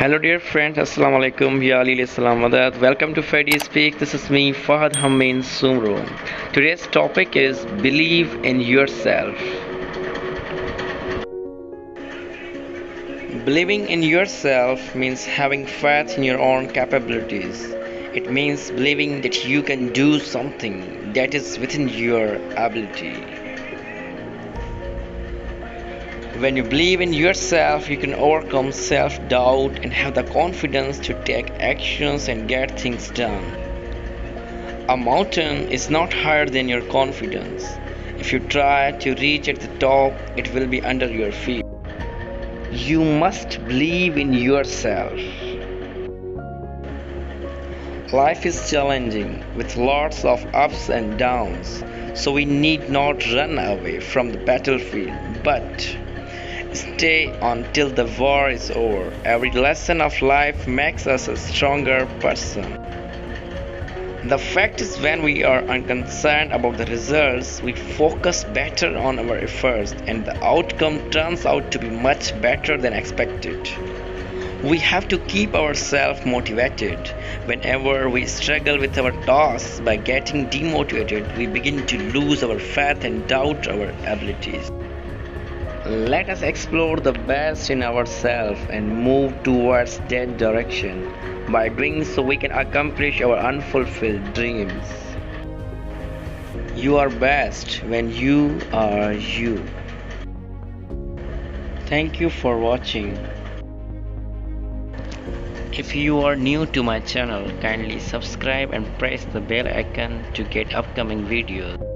Hello dear friends, Assalamu alaikum, ya alaihi salam wadat. Welcome to FADDYSPEAKS. This is me, Fahad Hameen Sumro. Today's topic is believe in yourself. Believing in yourself means having faith in your own capabilities. It means believing that you can do something that is within your ability. When you believe in yourself, you can overcome self doubt and have the confidence to take actions and get things done. A mountain is not higher than your confidence. If you try to reach at the top, it will be under your feet. You must believe in yourself. Life is challenging with lots of ups and downs, so we need not run away from the battlefield, but stay until the war is over. Every lesson of life makes us a stronger person. The fact is, when we are unconcerned about the results, we focus better on our efforts and the outcome turns out to be much better than expected. We have to keep ourselves motivated. Whenever we struggle with our tasks, by getting demotivated, we begin to lose our faith and doubt our abilities. Let us explore the best in ourselves and move towards that direction. By doing so, we can accomplish our unfulfilled dreams. You are best when you are you. Thank you for watching. If you are new to my channel, kindly subscribe and press the bell icon to get upcoming videos.